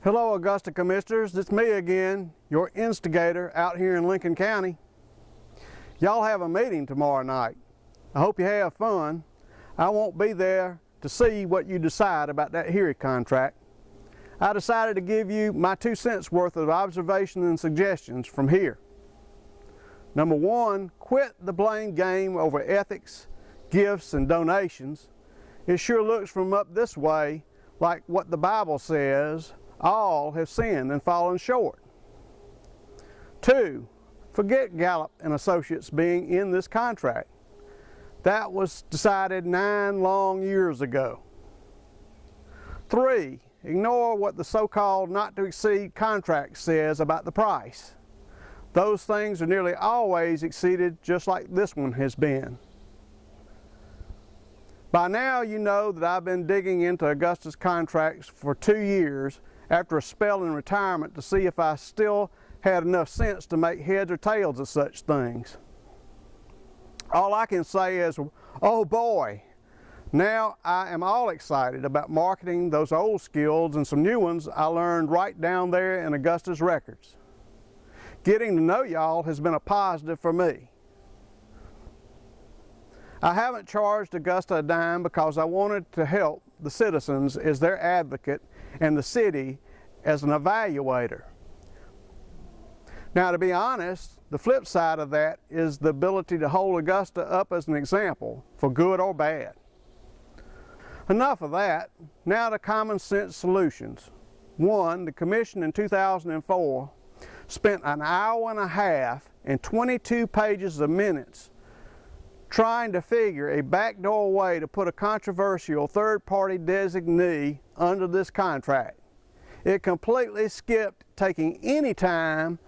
Hello Augusta Commissioners, it's me again, your instigator out here in Lincoln County. Y'all have a meeting tomorrow night. I hope you have fun. I won't be there to see what you decide about that HERI contract. I decided to give you my 2 cents worth of observation and suggestions from here. Number one, quit the blame game over ethics, gifts, and donations. It sure looks from up this way like what the Bible says, all have sinned and fallen short. 2, forget Gallup and Associates being in this contract. That was decided 9 long years ago. 3, ignore what the so-called not to exceed contract says about the price. Those things are nearly always exceeded, just like this one has been. By now you know that I've been digging into Augusta's contracts for 2 years after a spell in retirement to see if I still had enough sense to make heads or tails of such things. All I can say is, oh boy, now I am all excited about marketing those old skills and some new ones I learned right down there in Augusta's records. Getting to know y'all has been a positive for me. I haven't charged Augusta a dime because I wanted to help the citizens as their advocate and the city as an evaluator. Now, to be honest, the flip side of that is the ability to hold Augusta up as an example for good or bad. Enough of that, now to common sense solutions. 1, the Commission in 2004 spent an hour and a half and 22 pages of minutes trying to figure a backdoor way to put a controversial third-party designee under this contract. It completely skipped taking any time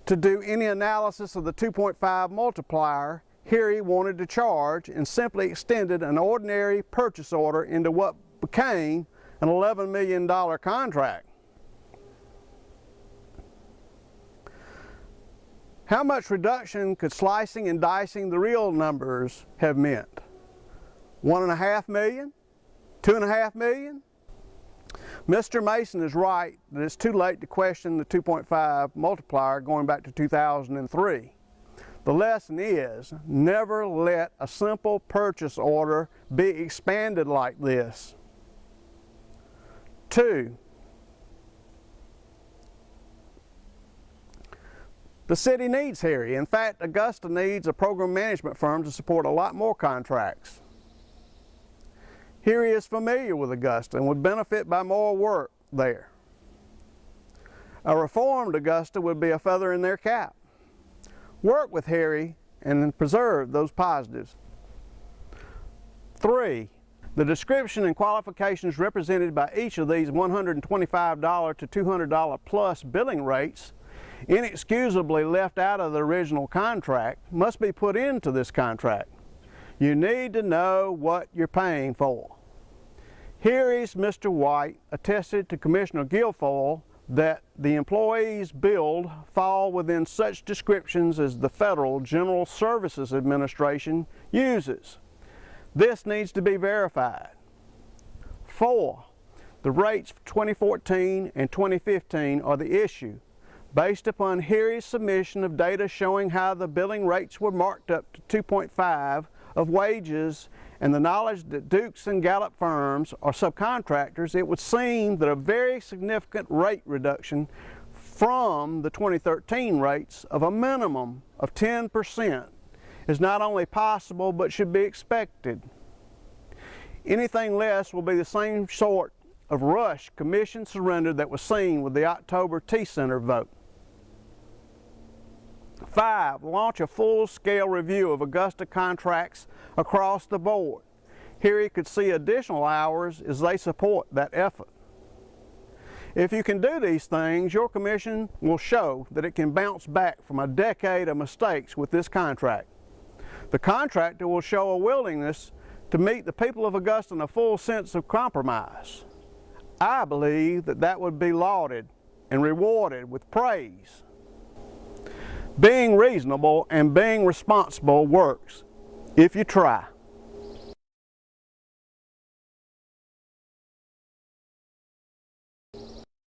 to do any analysis of the 2.5 multiplier HERI wanted to charge and simply extended an ordinary purchase order into what became an $11 million contract. How much reduction could slicing and dicing the real numbers have meant? 1.5 million? 2.5 million? Mr. Mason is right that it's too late to question the 2.5 multiplier going back to 2003. The lesson is, never let a simple purchase order be expanded like this. 2, the city needs HERI. In fact, Augusta needs a program management firm to support a lot more contracts. HERI is familiar with Augusta and would benefit by more work there. A reformed Augusta would be a feather in their cap. Work with HERI and preserve those positives. 3, the description and qualifications represented by each of these $125 to $200 plus billing rates, inexcusably left out of the original contract, must be put into this contract. You need to know what you're paying for. HERI's Mr. White attested to Commissioner Guilfoyle that the employees billed fall within such descriptions as the Federal General Services Administration uses. This needs to be verified. 4, the rates for 2014 and 2015 are the issue, based upon HERI's submission of data showing how the billing rates were marked up to 2.5 of wages and the knowledge that Dukes and Gallup firms are subcontractors. It would seem that a very significant rate reduction from the 2013 rates of a minimum of 10% is not only possible but should be expected. Anything less will be the same sort of rush Commission surrender that was seen with the October T-Center vote. 5, launch a full-scale review of Augusta contracts across the board. HERI could see additional hours as they support that effort. If you can do these things, your Commission will show that it can bounce back from a decade of mistakes with this contract. The contractor will show a willingness to meet the people of Augusta in a full sense of compromise. I believe that that would be lauded and rewarded with praise. Being reasonable and being responsible works if you try.